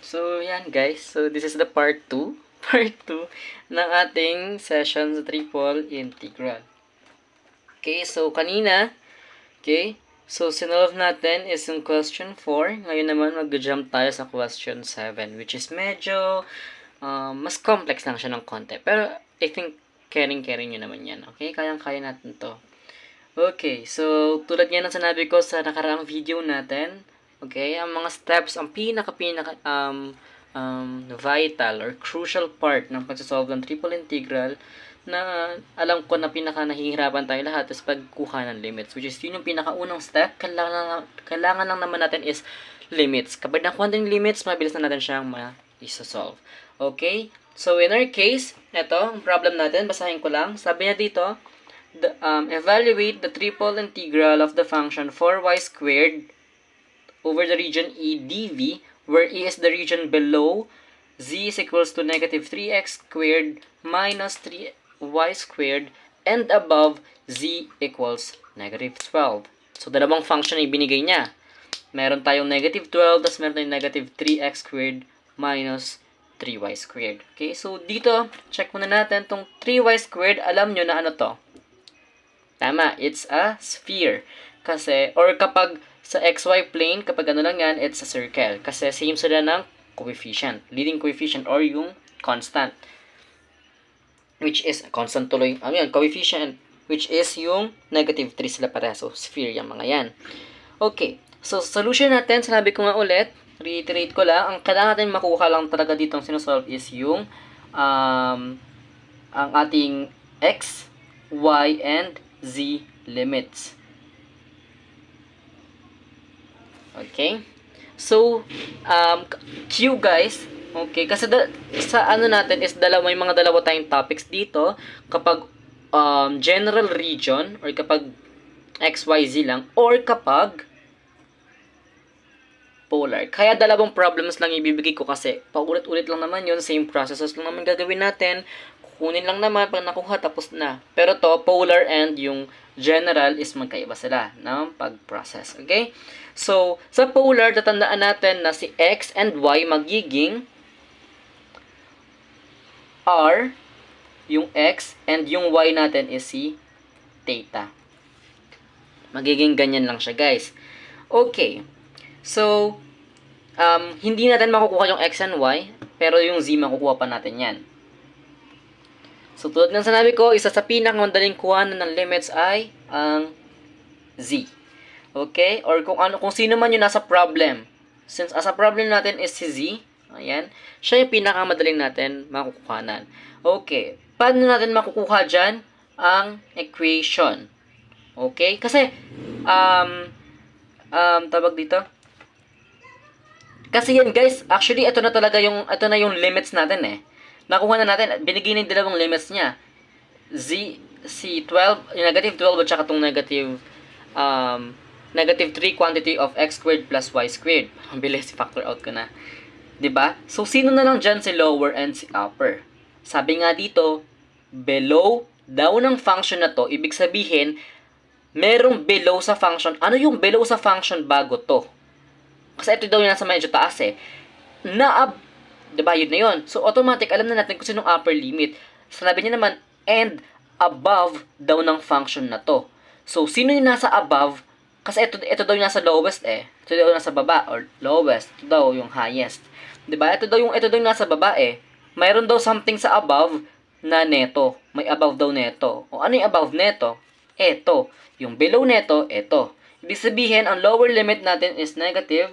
So, yan guys. So, this is the part 2. Part 2 ng ating session sa triple integral. Okay, so kanina, okay, so sinolve natin is yung question 4. Ngayon naman, mag-jump tayo sa question 7, which is medyo mas complex lang siya ng konti. Pero, I think, caring-caring nyo naman yan. Okay, kayang-kaya natin to. Okay, so tulad nga ng sinabi ko sa nakaraang video natin, okay, ang mga steps, ang pinaka vital or crucial part ng pagsasolve ng triple integral na alam ko na pinaka nahihirapan tayo lahat is pagkuha ng limits, which is yun yung pinakaunang step. Kailangan lang naman natin is limits. Kapag nakuha natin yung limits, mabilis na natin siyang ma-solve. Okay? So, in our case, ito, ang problem natin, basahin ko lang. Sabi niya dito, evaluate the triple integral of the function 4y squared over the region E dv, where E is the region below z is equals to negative 3x squared minus 3y squared and above z equals negative 12. So, dalawang function ay binigay niya. Meron tayong negative 12, tapos meron tayong negative 3x squared minus 3y squared. Okay, so dito, check muna natin tong 3y squared. Alam nyo na ano to? Tama, it's a sphere. Kasi, or kapag sa xy plane, kapag ano lang yan, it's a circle. Kasi same sila ng coefficient, leading coefficient or yung constant. Which is, constant tuloy, coefficient, which is yung negative 3 sila pareha. So, sphere yung mga yan. Okay, so solution natin, sinabi ko nga ulit, reiterate ko lang, ang kailangan natin makuha lang talaga dito ang sinusolve is yung ang ating x, y, and z limits. Okay? So, Q guys, okay, kasi sa ano natin is may mga dalawa tayong topics dito kapag general region or kapag XYZ lang or kapag polar. Kaya dalawang problems lang ibibigay ko kasi paulit-ulit lang naman yun, same processes lang naman gagawin natin. Kukunin lang naman pag nakuha tapos na. Pero to polar and yung general is magkaiba sila ng pag-process. Okay? So, sa polar, tatandaan natin na si x and y magiging r, yung x, and yung y natin is si theta. Magiging ganyan lang siya, guys. Okay. So, hindi natin makukuha yung x and y, pero yung z makukuha pa natin yan. So, tulad ng sinabi ko, isa sa pinakamadaling kuhanan ng limits ay ang z. Okay? Or kung sino man yung nasa problem. Since as a problem natin is si z, ayan, siya yung pinakamadaling natin makukuhanan. Okay. Paano natin makukuha dyan ang equation? Okay? Kasi, tawag dito. Kasi yan guys, actually, ito na yung limits natin eh. Nakuha na natin, binigay na yung dalawang limits niya. Si 12, yung negative 12 at saka itong negative 3 quantity of x squared plus y squared. Ang bilis, factor out ko na. 'Di ba? So, sino na lang dyan si lower and si upper? Sabi nga dito, below daw ng function na to, ibig sabihin, merong below sa function. Ano yung below sa function bago to? Kasi ito daw yung nasa medyo taas eh. Diba, yun na yun. So, automatic, alam na natin kung sinong upper limit. Sinabi niya naman, and above daw ng function na to. So, sino yung nasa above? Kasi ito daw yung nasa lowest eh. Ito daw yung nasa baba or lowest. Ito daw yung highest. Diba? Ito daw yung nasa baba eh. Mayroon daw something sa above na neto. May above daw neto. O ano yung above neto? Ito. Yung below neto, ito. Ibig sabihin, ang lower limit natin is negative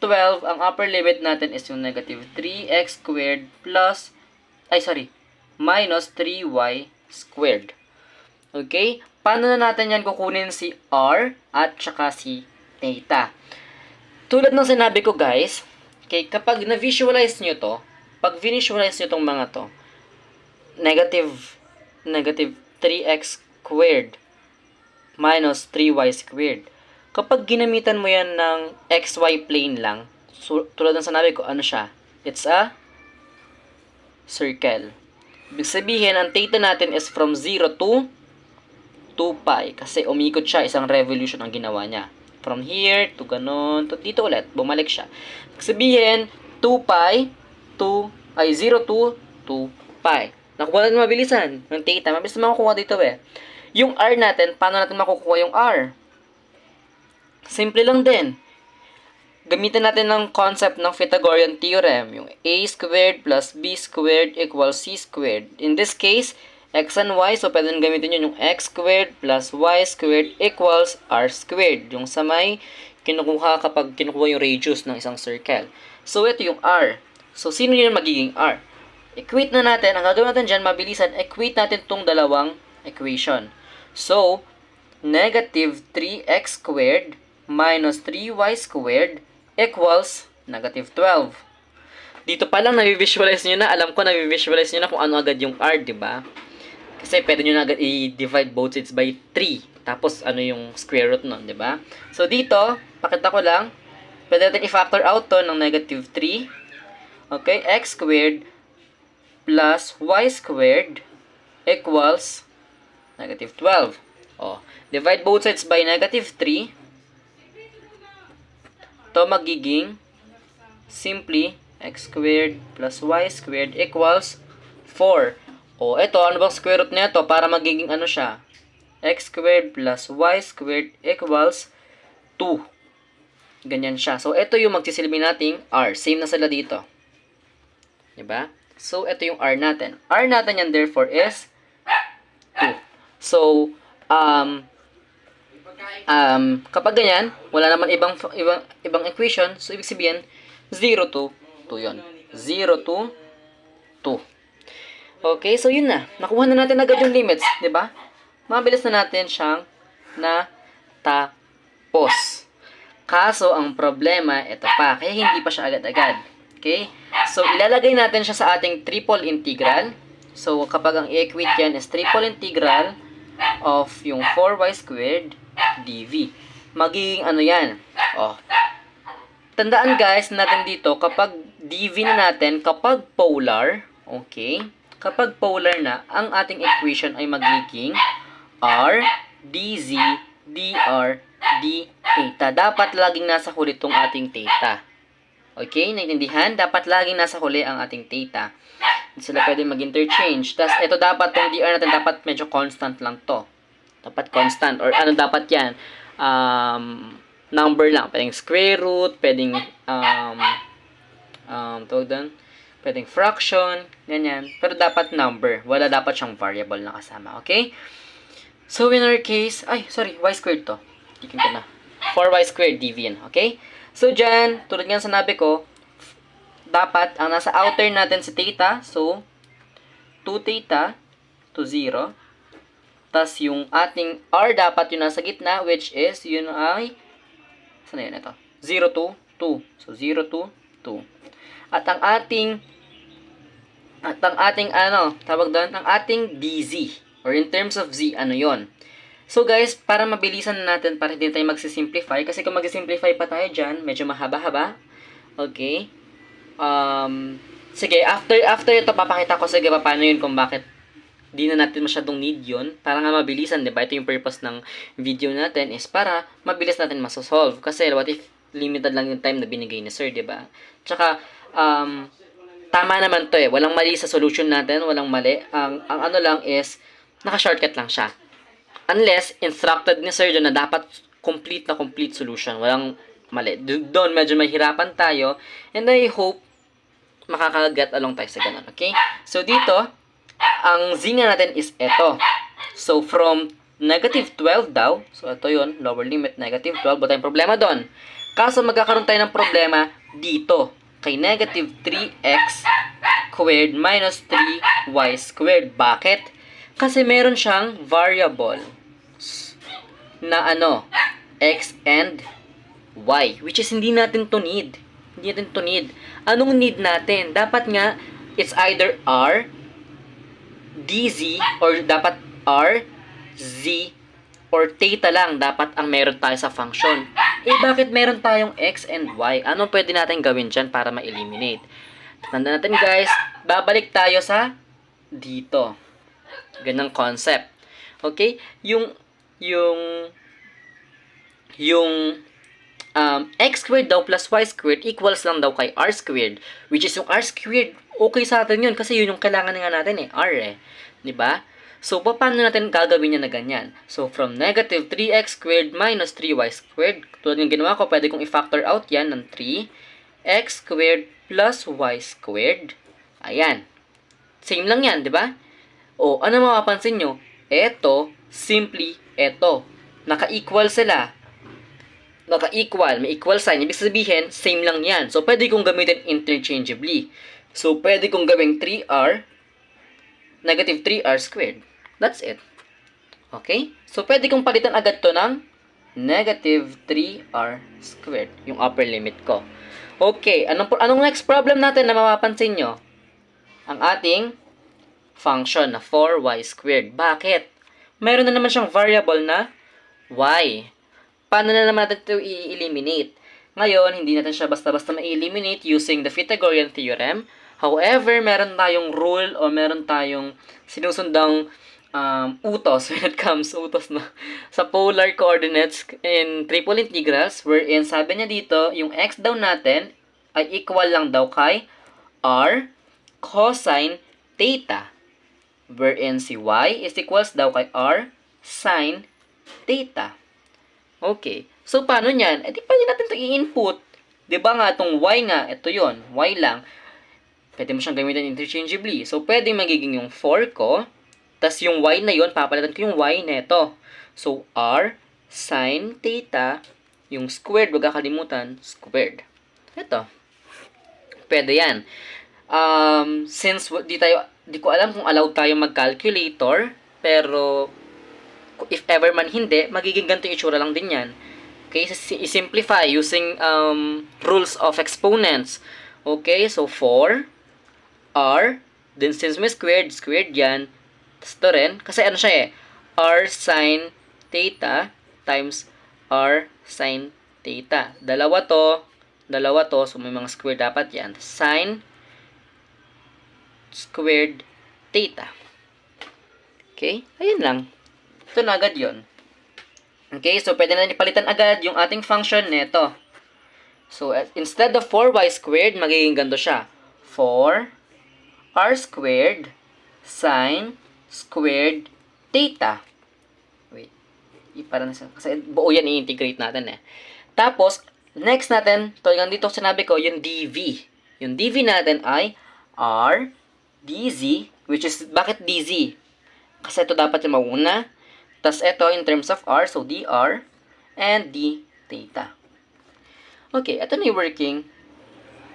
12. Ang upper limit natin is yung negative 3x squared plus, minus 3y squared. Okay? Paano na natin yan kukunin si r at saka si theta? Tulad ng sinabi ko guys, okay, kapag na-visualize nyo to, pag visualize nyo tong mga to, negative 3x squared minus 3y squared. Kapag ginamitan mo yan ng xy plane lang, tulad ng sinabi ko, ano siya? It's a circle. Ibig sabihin, ang theta natin is from 0 to 2 pi. Kasi umikot siya, isang revolution ang ginawa niya. From here to ganon, to dito ulit, bumalik siya. Sabihin, 2 pi to, 0 to 2 pi. Nakuha natin mabilisan ng theta. Mabilis na makukuha dito eh. Yung r natin, paano natin makukuha yung r? Simple lang din. Gamitin natin ng concept ng Pythagorean theorem. Yung a squared plus b squared equals c squared. In this case, x and y, so pwede gamitin yun yung x squared plus y squared equals r squared. Yung sa may kinukuha kapag kinukuha yung radius ng isang circle. So, ito yung r. So, sino yun magiging r? Equate na natin. Ang gagawin natin dyan, mabilisan, equate natin itong dalawang equation. So, negative 3x squared minus 3y squared equals negative 12. Dito pa lang, nabivisualize nyo na. Alam ko, nabivisualize nyo na kung ano agad yung r, di ba? Kasi pwede nyo na agad i-divide both sides by 3. Tapos, ano yung square root nun, di ba? So, dito, pakita ko lang. Pwede natin i-factor out to ng negative 3. Okay, x squared plus y squared equals negative 12. Oh, divide both sides by negative 3. To magiging simply x squared plus y squared equals 4. O, ito, ano bang square root nito para magiging ano siya? X squared plus y squared equals 2. Ganyan siya. So, ito yung magsisilbi nating r. Same na sila dito. Diba? So, ito yung r natin. R natin yan, therefore, is 2. So, kapag ganyan, wala naman ibang equation. So, ibig sabihin, 0 to 2 yun. 0 to 2. Okay, so yun na. Nakuha na natin agad yung limits, di ba? Mabilis na natin siyang natapos. Kaso, ang problema, ito pa. Kaya hindi pa siya agad-agad. Okay? So, ilalagay natin siya sa ating triple integral. So, kapag ang i-equate yan is triple integral of yung 4y squared dv. Magiging ano yan? Oh. Tandaan guys natin dito, kapag dv na natin, kapag polar, okay? Kapag polar na, ang ating equation ay magiging r dz dr d theta. Dapat laging nasa huli itong ating theta. Okay? Naintindihan? Dapat laging nasa huli ang ating theta. Hindi sila pwede mag-interchange. Tapos, ito dapat, itong dr natin, dapat medyo constant lang to. Dapat constant. Or ano dapat yan? Number lang. Pwedeng square root, pwedeng, tawag doon, pwedeng fraction, ganyan. Pero dapat number. Wala dapat siyang variable na kasama. Okay? So, in our case, y squared to. Tikin ko na. 4y squared dv yan. Okay? So, dyan, tulad nga sanabi ko, dapat, ang nasa outer natin si theta. So, 2 theta to 0. Tas yung ating r dapat yung nasa gitna, which is, yun ay, saan na yun ito? 0 to 2. So, 0 to 2. At ang ating tawag doon, ang ating dz, or in terms of z, ano yon. So guys, para mabilisan natin, para hindi tayo magsisimplify, kasi kung magsisimplify pa tayo dyan, medyo mahaba-haba. Okay? Sige, after ito, papakita ko sige paano yun, kung bakit di na natin masyadong need yun. Para nga mabilisan, diba? Ito yung purpose ng video natin, is para mabilis natin masosolve. Kasi what if limited lang yung time na binigay ni sir, diba? Tsaka, tama naman to eh. Walang mali sa solution natin, walang mali. Ang ano lang is, naka-shortcut lang siya. Unless, instructed ni sir doon na dapat complete solution. Walang mali. Doon, medyo mahirapan tayo. And I hope, makakaget along tayo sa ganun. Okay? So, dito, ang z nga natin is ito. So, from negative 12 daw, so ito yun, lower limit, negative 12, wala tayong problema doon. Kaso magkakaroon tayo ng problema dito, kay negative 3x squared minus 3y squared. Bakit? Kasi meron siyang variable na ano, x and y, which is hindi natin to need. Hindi natin to need. Anong need natin? Dapat nga, it's either r, dz, or dapat r, z, or theta lang dapat ang meron tayo sa function. Eh, bakit meron tayong x and y? Ano pwede natin gawin dyan para ma-eliminate? Tandaan natin guys, babalik tayo sa dito. Ganang concept. Okay? Yung x squared daw plus y squared equals lang daw kay r squared. Which is yung r squared, okay sa atin yun kasi yun yung kailangan nga natin r eh. 'Di ba? So, paano natin gagawin yan na ganyan? So, from negative 3x squared minus 3y squared, tulad ng ginawa ko, pwede kong i-factor out yan ng 3x squared plus y squared. Ayan. Same lang yan, di ba? O, ano mapapansin nyo? Eto, simply, eto. Naka-equal sila. Naka-equal, may equal sign. Ibig sabihin, same lang yan. So, pwede kong gamitin interchangeably. So, pwede kong gawing 3r, negative 3r squared. That's it. Okay? So, pwede kong palitan agad to ng negative 3r squared, yung upper limit ko. Okay, anong next problem natin na mapapansin nyo? Ang ating function na 4y squared. Bakit? Meron na naman siyang variable na y. Paano na naman natin ito i-eliminate? Ngayon, hindi natin siya basta-basta ma-eliminate using the Pythagorean theorem. However, meron tayong rule o meron tayong sinusundang utos when it comes utos na sa polar coordinates in triple integrals, wherein sabi niya dito, yung x daw natin ay equal lang daw kay r cosine theta, wherein si y is equals daw kay r sine theta. Okay, so paano niyan? Eh di pwede natin ito i-input. Diba nga, itong y nga, ito yon, y lang. Pwede mo siyang gamitin interchangeably. So, pwede magiging yung 4 ko, tas yung y na yon, papalitan ko yung y neto. So, r sine theta, yung squared, wag kakalimutan, squared. Ito. Pwede yan. Since di ko alam kung allowed tayo mag-calculator, pero if ever man hindi, magiging ganito yung itsura lang din yan. Okay, i-simplify using rules of exponents. Okay, so 4r, then since may squared yan, tapos ito rin, kasi ano siya r sine theta times r sine theta. Dalawa to, so may mga square dapat yan. Sine squared theta. Okay, ayun lang. Ito na agad yun. Okay, so pwede na ipalitan agad yung ating function neto. So, instead of 4y squared, magiging ganito siya. 4r squared sine squared theta. Wait. Para na siya. Kasi buo yan i-integrate natin eh. Tapos, next natin, tulad dito sinabi ko, yung dv. Yung dv natin ay r dz, which is, bakit dz? Kasi ito dapat yung mauna. Tapos ito, in terms of r, so dr and d theta. Okay, ito na yung working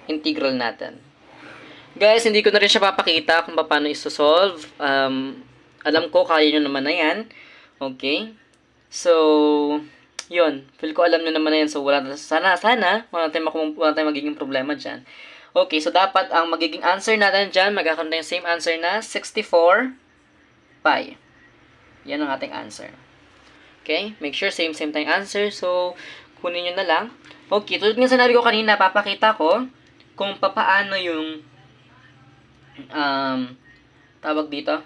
integral natin. Guys, hindi ko na rin siya papakita kung paano isosolve. Alam ko, kaya nyo naman na yan. Okay? So, yun. Feel ko alam nyo naman na yan. So, sana, wala tayong magiging problema dyan. Okay, so dapat ang magiging answer natin dyan, magkakaroon tayong same answer na 64 pi. Yan ang ating answer. Okay? Make sure same tayong answer. So, kunin nyo na lang. Okay, tulad nga sinabi ko kanina, papakita ko kung papaano yung tawag dito,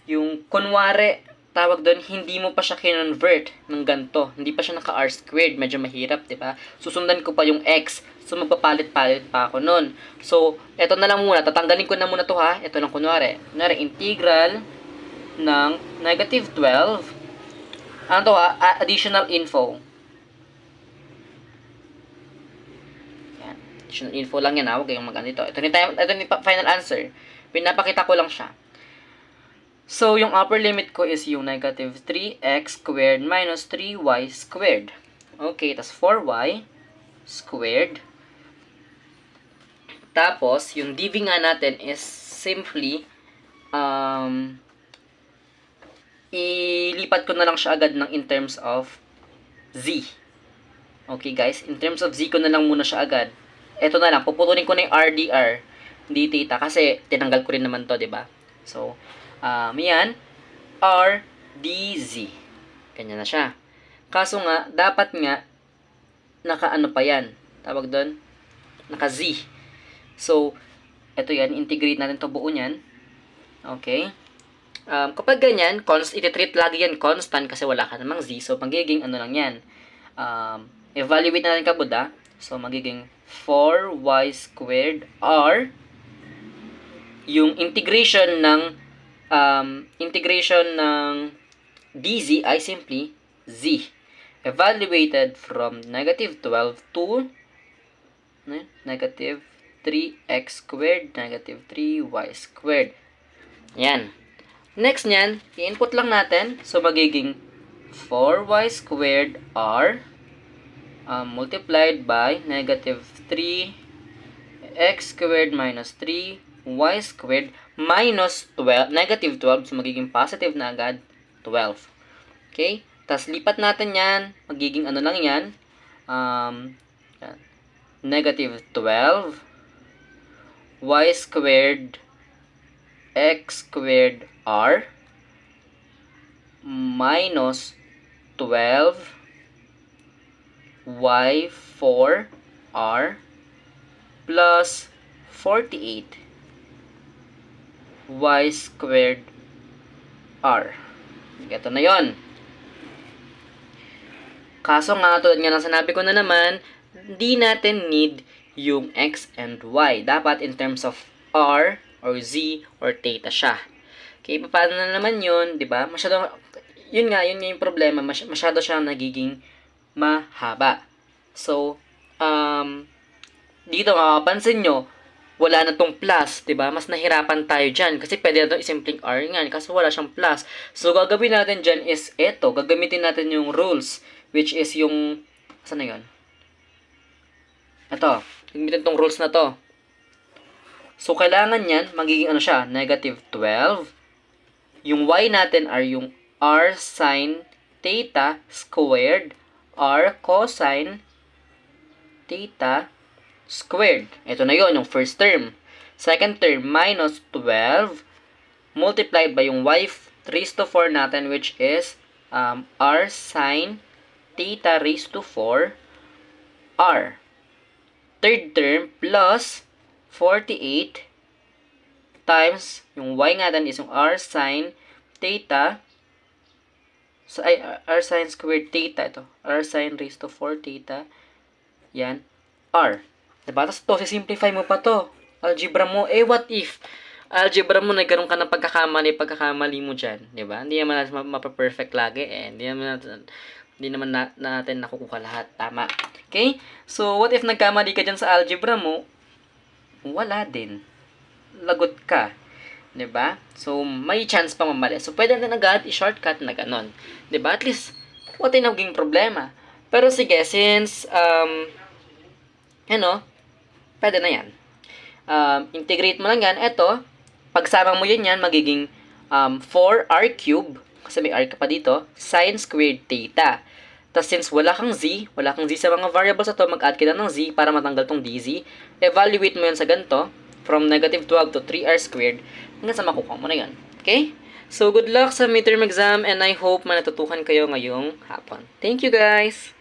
yung kunwari, tawag doon, hindi mo pa siya kinonvert ng ganito. Hindi pa siya naka-r squared. Medyo mahirap, di ba? Susundan ko pa yung x. So, magpapalit-palit pa ako nun. So, eto na lang muna. Tatanggalin ko na muna to ha. Ito lang kunwari. Kunwari, integral ng negative 12. Ano to ha? Additional info. Yan. Additional info lang yan ha. Huwag kayong mag-ano ito. Ito yung final answer. Pinapakita ko lang siya. So, yung upper limit ko is yung negative 3x squared minus 3y squared. Okay, tas 4y squared. Tapos, yung dv nga natin is simply, ilipat ko na lang siya agad ng in terms of z. Okay guys, in terms of z ko na lang muna siya agad. Ito na lang, puputulin ko na yung rdr, d theta, kasi tinanggal ko rin naman to, diba? So, yan, r dz. Kanya na siya. Kaso nga, dapat nga, naka-ano pa yan. Tawag doon, naka-z. So, ito yan, integrate natin to buo niyan. Okay. Kapag ganyan, iti-treat lagi yan constant kasi wala ka namang z. So, magiging ano lang yan. Evaluate natin kabuda. So, magiging 4y squared r yung integration ng dz ay simply z. Evaluated from negative 12 to negative 3x squared, negative 3y squared. Yan. Next nyan, i-input lang natin. So, magiging 4y squared r multiplied by negative 3x squared minus 3y squared minus 12, negative 12. So, magiging positive na agad 12. Okay? Tapos, lipat natin yan. Magiging ano lang yan. Negative 12 y squared x squared r minus 12 y4 r plus 48 y squared r. Ito na yon. Kaso nga, tulad nga ng sinabi ko na naman, hindi natin need yung x and y. Dapat in terms of r or z or theta siya. Okay, paano na naman yun, di ba? Yun nga yung problema, masyado siya nagiging mahaba. So, dito makapansin nyo, wala na tong plus, di ba? Mas nahirapan tayo dyan kasi pwede na itong isimpleng r nga, kasi wala siyang plus. So, gagawin natin dyan is eto, gagamitin natin yung rules, which is yung, saan na yun? Ito, gagamitin tong rules na to. So, kailangan yan, magiging ano siya, negative 12. Yung y natin are yung r sine theta squared, r cosine theta squared. Ito na yon yung first term. Second term, minus 12 multiplied by yung y raised to 4 natin, which is r sine theta raised to 4 r. Third term, plus 48 times yung y nga dan is yung r sine theta. So, r sine squared theta ito. R sine raised to 4 theta. Yan. R. Diba? Tapos to, simplify mo pa to. Algebra mo. What if? Algebra mo, nagkaroon ka ng pagkakamali mo dyan. Diba? Hindi naman natin mapaperfect lagi eh. Hindi naman natin nakukuha lahat. Tama. Okay? So, what if nagkamali ka dyan sa algebra mo? Wala din. Lagot ka. Diba? So, may chance pa mamali. So, pwede na agad i-shortcut na ganon. Diba? At least, what ay naging problema. Pero sige, since, pwede na yan. Integrate mo lang yan. Eto, pagsama mo yan, magiging 4r cube, kasi may r ka pa dito, sine squared theta. Tapos since wala kang z sa mga variables na to, mag-add ka na ng z para matanggal tong dz. Evaluate mo yan sa ganito, from negative 12 to 3r squared, hanggang sa makukuha mo na yan. Okay? So, good luck sa midterm exam and I hope manatutukan kayo ngayong hapon. Thank you guys!